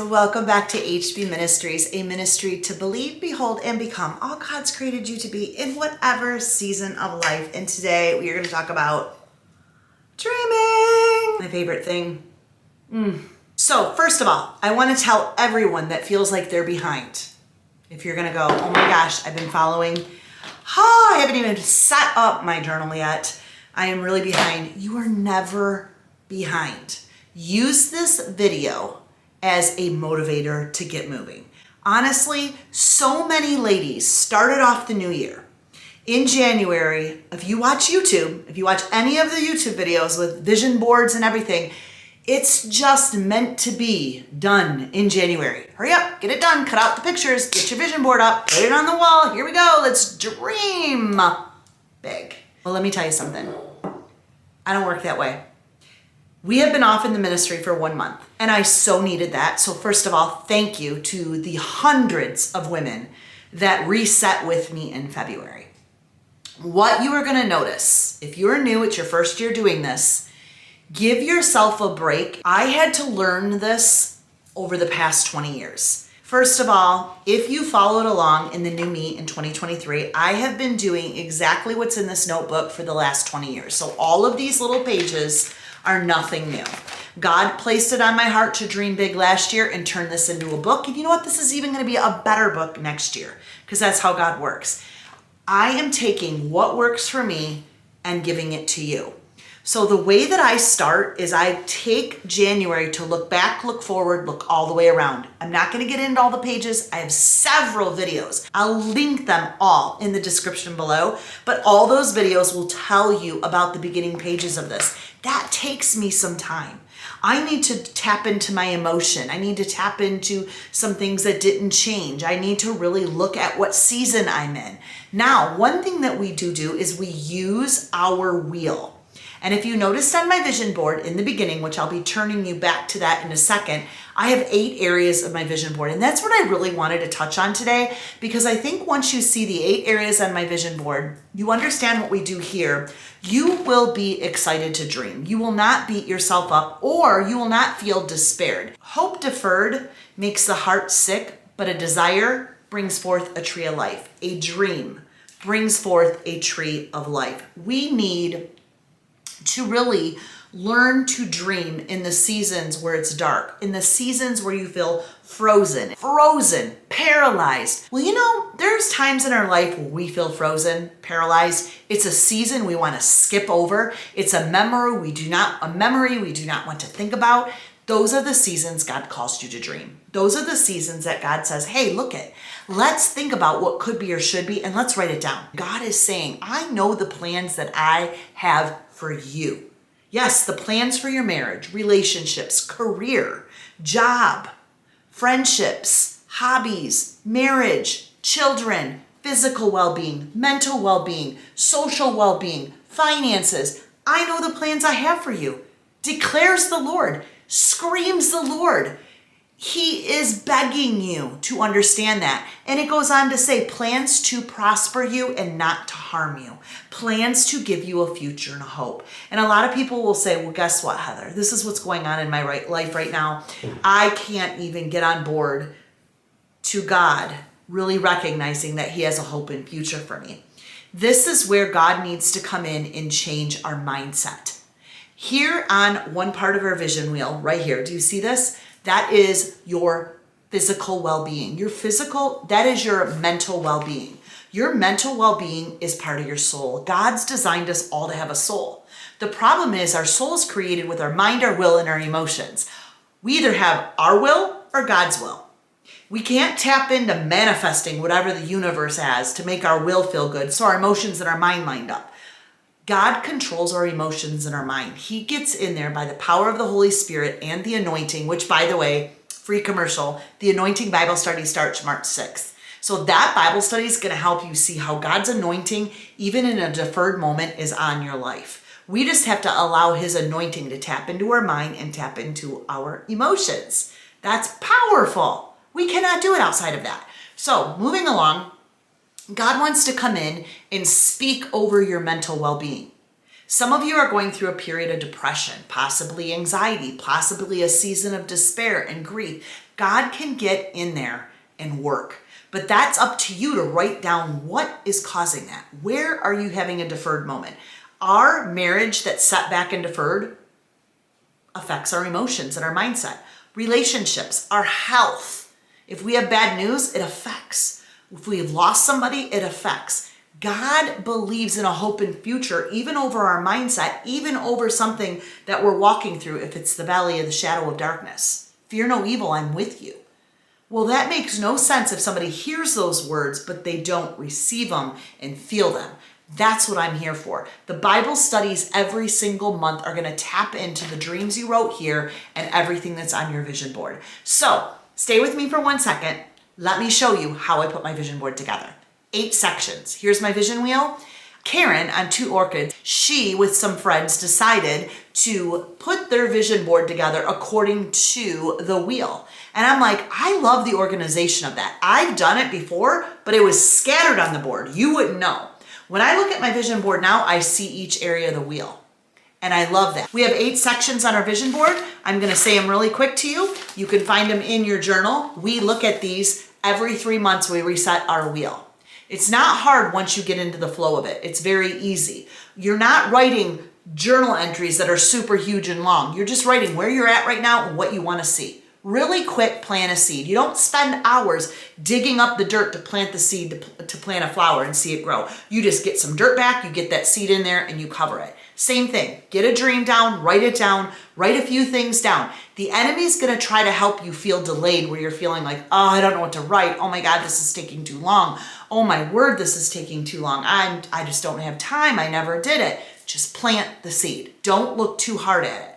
Welcome back to HB Ministries, a ministry to believe, behold, and become all God's created you to be in whatever season of life. And today we are going to talk about dreaming, my favorite thing. So first of all, I want to tell everyone that feels like they're behind. If you're going to go, oh my gosh, I've been following. I haven't even set up my journal yet. I am really behind. You are never behind. Use this video as a motivator to get moving. Honestly, so many ladies started off the new year. In January, if you watch YouTube, if you watch any of the YouTube videos with vision boards and everything, it's just meant to be done in January. Hurry up, get it done, cut out the pictures, get your vision board up, put it on the wall. Here we go, let's dream big. Well, let me tell you something. I don't work that way. We have been off in the ministry for 1 month, and I so needed that. So first of all, thank you to the hundreds of women that reset with me in February. What you are going to notice, if you're new, it's your first year doing this, give yourself a break. I had to learn this over the past 20 years. First of all, if you followed along in the new me in 2023, I have been doing exactly what's in this notebook for the last 20 years. So all of these little pages are nothing new. God placed it on my heart to dream big last year and turn this into a book. And you know what? This is even going to be a better book next year because that's how God works. I am taking what works for me and giving it to you. So the way that I start is I take January to look back, look forward, look all the way around. I'm not going to get into all the pages. I have several videos. I'll link them all in the description below, but all those videos will tell you about the beginning pages of this. That takes me some time. I need to tap into my emotion. I need to tap into some things that didn't change. I need to really look at what season I'm in. Now, one thing that we do is we use our wheel. And if you noticed on my vision board in the beginning, which I'll be turning you back to that in a second, I have 8 areas of my vision board. And that's what I really wanted to touch on today, because I think once you see the 8 areas on my vision board, you understand what we do here, you will be excited to dream. You will not beat yourself up, or you will not feel despaired. Hope deferred makes the heart sick, but a desire brings forth a tree of life. A dream brings forth a tree of life. We need to really learn to dream in the seasons where it's dark, in the seasons where you feel frozen, paralyzed. Well, you know, there's times in our life where we feel frozen, paralyzed. It's a season we want to skip over. It's a memory we do not want to think about. Those are the seasons God calls you to dream. Those are the seasons that God says, hey, let's think about what could be or should be, and let's write it down. God is saying, I know the plans that I have for you. Yes, the plans for your marriage, relationships, career, job, friendships, hobbies, marriage, children, physical well-being, mental well-being, social well-being, finances. I know the plans I have for you, declares the Lord, screams the Lord. He is begging you to understand that. And it goes on to say, plans to prosper you and not to harm you. Plans to give you a future and a hope. And a lot of people will say, well, guess what, Heather? This is what's going on in my life right now. I can't even get on board to God really recognizing that He has a hope and future for me. This is where God needs to come in and change our mindset. Here on one part of our vision wheel, right here, do you see this? That is your physical well-being. That is your mental well-being. Your mental well-being is part of your soul. God's designed us all to have a soul. The problem is our soul is created with our mind, our will, and our emotions. We either have our will or God's will. We can't tap into manifesting whatever the universe has to make our will feel good, so our emotions and our mind lined up. God controls our emotions and our mind. He gets in there by the power of the Holy Spirit and the anointing, which, by the way, free commercial, the anointing Bible study starts March 6th. So that Bible study is going to help you see how God's anointing, even in a deferred moment, is on your life. We just have to allow His anointing to tap into our mind and tap into our emotions. That's powerful. We cannot do it outside of that. So moving along, God wants to come in and speak over your mental well-being. Some of you are going through a period of depression, possibly anxiety, possibly a season of despair and grief. God can get in there and work. But that's up to you to write down what is causing that. Where are you having a deferred moment? Our marriage that's set back and deferred affects our emotions and our mindset. Relationships, our health. If we have bad news, it affects. If we've lost somebody, it affects. God believes in a hope and future, even over our mindset, even over something that we're walking through. If it's the valley of the shadow of darkness, fear no evil, I'm with you. Well, that makes no sense if somebody hears those words, but they don't receive them and feel them. That's what I'm here for. The Bible studies every single month are going to tap into the dreams you wrote here and everything that's on your vision board. So stay with me for 1 second. Let me show you how I put my vision board together. 8 sections. Here's my vision wheel. Karen on 2 Orchids, she with some friends decided to put their vision board together according to the wheel. And I'm like, I love the organization of that. I've done it before, but it was scattered on the board. You wouldn't know. When I look at my vision board now, I see each area of the wheel. And I love that. We have 8 sections on our vision board. I'm going to say them really quick to you. You can find them in your journal. We look at these every 3 months. We reset our wheel. It's not hard once you get into the flow of it. It's very easy. You're not writing journal entries that are super huge and long. You're just writing where you're at right now and what you want to see. Really quick, plant a seed. You don't spend hours digging up the dirt to plant the seed, to plant a flower and see it grow. You just get some dirt back, you get that seed in there, and you cover it. Same thing. Get a dream down, write it down, write a few things down. The enemy's going to try to help you feel delayed where you're feeling like, oh, I don't know what to write. Oh my God, this is taking too long. Oh my word, this is taking too long. I just don't have time. I never did it. Just plant the seed. Don't look too hard at it.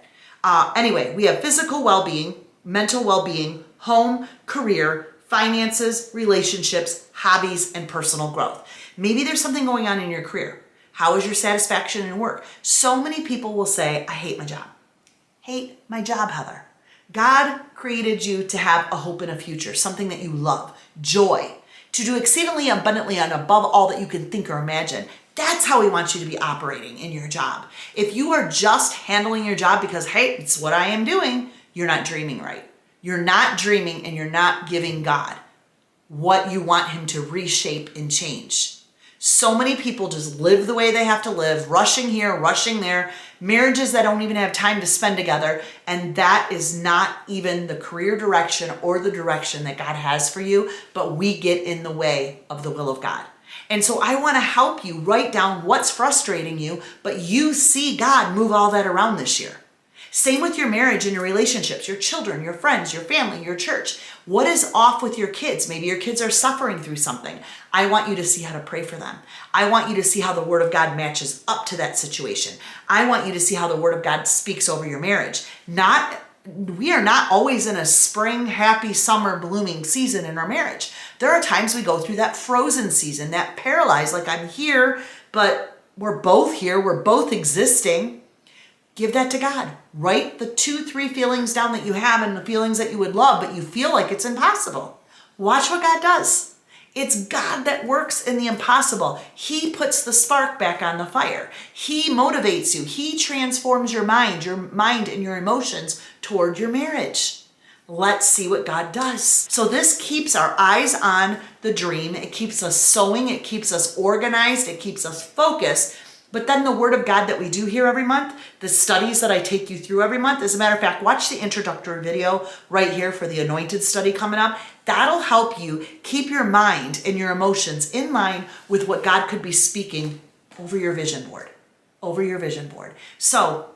Anyway, we have physical well-being, mental well-being, home, career, finances, relationships, hobbies, and personal growth. Maybe there's something going on in your career. How is your satisfaction in work? So many people will say, I hate my job. Hate my job, Heather. God created you to have a hope and a future, something that you love, joy, to do exceedingly abundantly and above all that you can think or imagine. That's how he wants you to be operating in your job. If you are just handling your job because, hey, it's what I am doing, you're not dreaming right. You're not dreaming and you're not giving God what you want him to reshape and change. So many people just live the way they have to live, rushing here, rushing there, marriages that don't even have time to spend together. And that is not even the career direction or the direction that God has for you, but we get in the way of the will of God. And so I want to help you write down what's frustrating you, but you see God move all that around this year. Same with your marriage and your relationships, your children, your friends, your family, your church. What is off with your kids? Maybe your kids are suffering through something. I want you to see how to pray for them. I want you to see how the Word of God matches up to that situation. I want you to see how the Word of God speaks over your marriage. We are not always in a spring, happy, summer, blooming season in our marriage. There are times we go through that frozen season, that paralyzed, like I'm here, but we're both here, we're both existing. Give that to God. Write the 2-3 feelings down that you have and the feelings that you would love, but you feel like it's impossible. Watch what God does. It's God that works in the impossible. He puts the spark back on the fire. He motivates you. He transforms your mind and your emotions toward your marriage. Let's see what God does. So this keeps our eyes on the dream. It keeps us sowing. It keeps us organized. It keeps us focused. But then the Word of God that we do here every month, the studies that I take you through every month, as a matter of fact, watch the introductory video right here for the Anointed study coming up. That'll help you keep your mind and your emotions in line with what God could be speaking over your vision board, So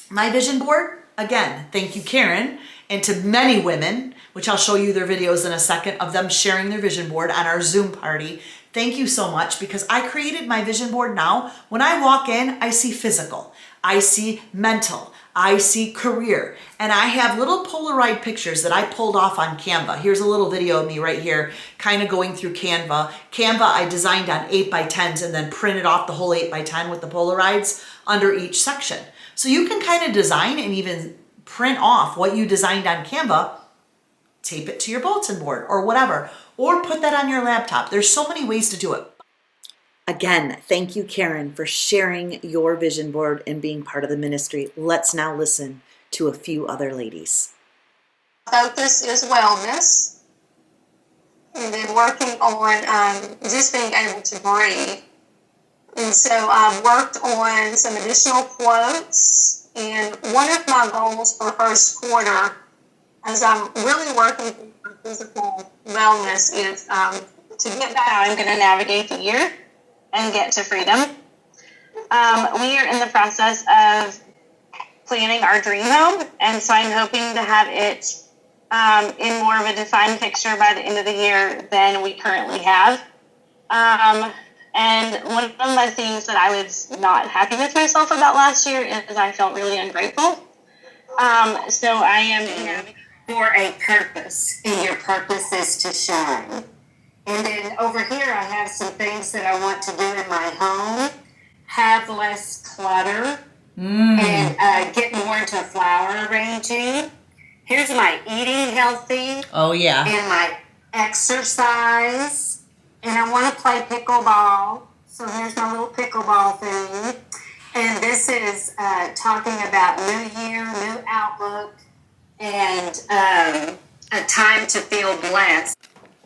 my vision board, again, thank you, Karen, and to many women, which I'll show you their videos in a second of them sharing their vision board on our Zoom party. Thank you so much, because I created my vision board now. When I walk in, I see physical, I see mental, I see career, and I have little Polaroid pictures that I pulled off on Canva. Here's a little video of me right here, kind of going through Canva. Canva I designed on 8x10s and then printed off the whole 8x10 with the Polaroids under each section. So you can kind of design and even print off what you designed on Canva, tape it to your bulletin board or whatever, or put that on your laptop. There's so many ways to do it. Again, thank you, Karen, for sharing your vision board and being part of the ministry. Let's now listen to a few other ladies. focus is wellness, and then working on just being able to breathe. And so I've worked on some additional quotes, and one of my goals for first quarter, as I'm really working on physical wellness, is to get back how I'm going to navigate the year and get to freedom. We are in the process of planning our dream home, and so I'm hoping to have it in more of a defined picture by the end of the year than we currently have. And one of the things that I was not happy with myself about last year is I felt really ungrateful. So I am for a purpose, and your purpose is to shine. And then over here I have some things that I want to do in my home. Have less clutter and get more into flower arranging. Here's my eating healthy. Oh, yeah. And my exercise. And I want to play pickleball. So here's my little pickleball thing. And this is talking about new year, new outlook, and a time to feel blessed.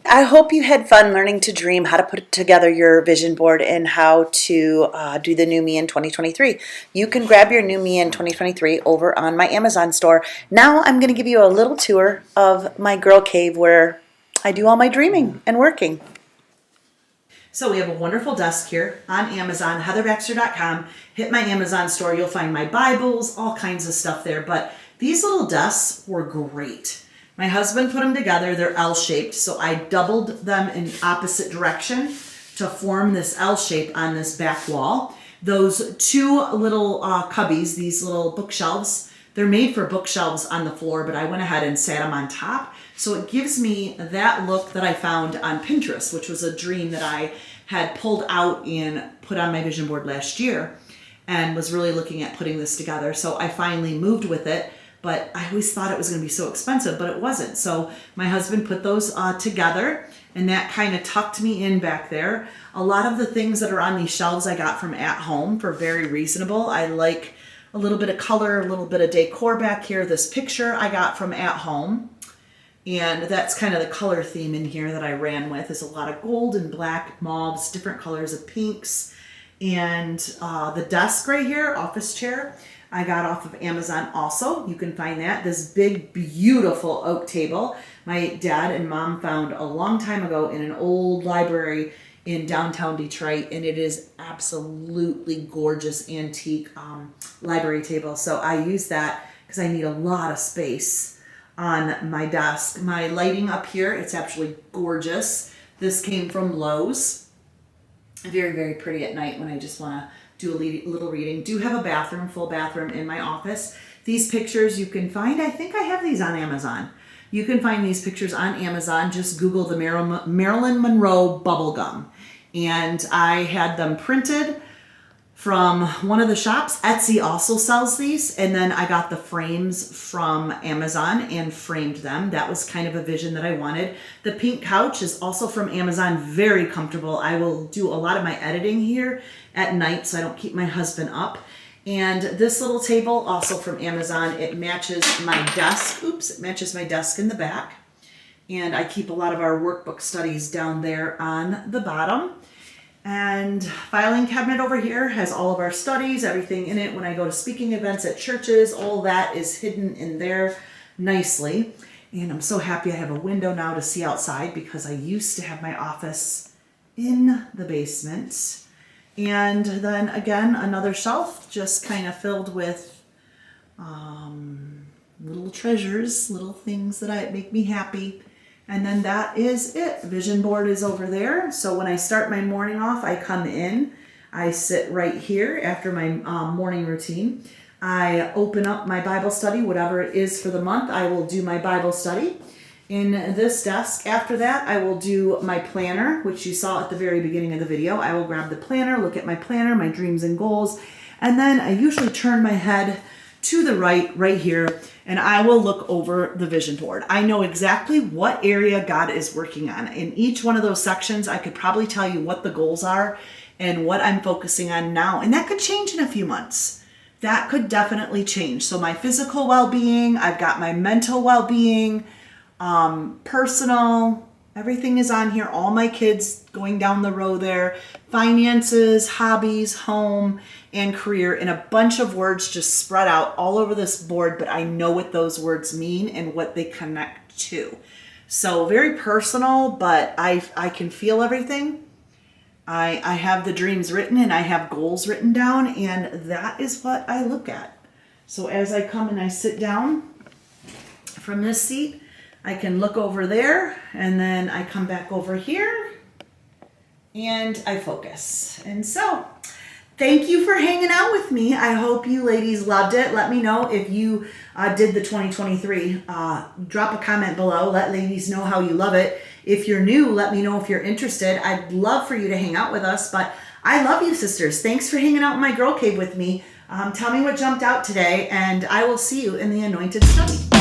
I hope you had fun learning to dream, how to put together your vision board, and how to do the new me in 2023. You can grab your new me in 2023 over on my Amazon store. Now I'm going to give you a little tour of my girl cave where I do all my dreaming and working. So we have a wonderful desk here on Amazon, heatherbaxter.com. Hit my Amazon store. You'll find my Bibles, all kinds of stuff there. But these little desks were great. My husband put them together. They're L-shaped, so I doubled them in opposite direction to form this L shape on this back wall. Those two little cubbies, these little bookshelves, they're made for bookshelves on the floor, but I went ahead and sat them on top. So it gives me that look that I found on Pinterest, which was a dream that I had pulled out and put on my vision board last year and was really looking at putting this together. So I finally moved with it. But I always thought it was going to be so expensive, but it wasn't. So my husband put those together, and that kind of tucked me in back there. A lot of the things that are on these shelves I got from At Home for very reasonable. I like a little bit of color, a little bit of decor back here. This picture I got from At Home, and that's kind of the color theme in here that I ran with. Is a lot of gold and black, mauves, different colors of pinks. And the desk right here, office chair, I got off of Amazon also. You can find that. This big, beautiful oak table my dad and mom found a long time ago in an old library in downtown Detroit, and it is absolutely gorgeous antique library table. So I use that because I need a lot of space on my desk. My lighting up here, it's actually gorgeous. This came from Lowe's. Very, very pretty at night when I just want to do a little reading. Do have a bathroom, full bathroom in my office. These pictures you can find, I think I have these on Amazon. You can find these pictures on Amazon. Just Google the Marilyn Monroe bubblegum. And I had them printed from one of the shops. Etsy also sells these. And then I got the frames from Amazon and framed them. That was kind of a vision that I wanted. The pink couch is also from Amazon. Very comfortable. I will do a lot of my editing here at night so I don't keep my husband up. And this little table also from Amazon. It matches my desk. Oops, it matches my desk in the back. And I keep a lot of our workbook studies down there on the bottom. And filing cabinet over here has all of our studies, everything in it. When I go to speaking events at churches, all that is hidden in there nicely. And I'm so happy I have a window now to see outside because I used to have my office in the basement. And then again, another shelf just kind of filled with little treasures, little things that make me happy. And then that is it. Vision board is over there. So when I start my morning off, I come in. I sit right here after my morning routine. I open up my Bible study, whatever it is for the month. I will do my Bible study in this desk. After that, I will do my planner, which you saw at the very beginning of the video. I will grab the planner, look at my planner, my dreams and goals, and then I usually turn my head to the right here, and I will look over the vision board. I know exactly what area God is working on. In each one of those sections, I could probably tell you what the goals are and what I'm focusing on now, and that could change in a few months. that could definitely change. So my physical well-being, I've got my mental well-being, personal, everything is on here. All my kids going down the row there, finances, hobbies, home, and career, and a bunch of words just spread out all over this board, but I know what those words mean and what they connect to. So very personal, but I can feel everything. I have the dreams written and I have goals written down, and that is what I look at. So as I come and I sit down from this seat, I can look over there, and then I come back over here and I focus. And so thank you for hanging out with me. I hope you ladies loved it. Let me know if you did the 2023. Drop a comment below. Let ladies know how you love it. If you're new, let me know if you're interested. I'd love for you to hang out with us, but I love you, sisters. Thanks for hanging out in my girl cave with me. Tell me what jumped out today, and I will see you in the Anointed Study.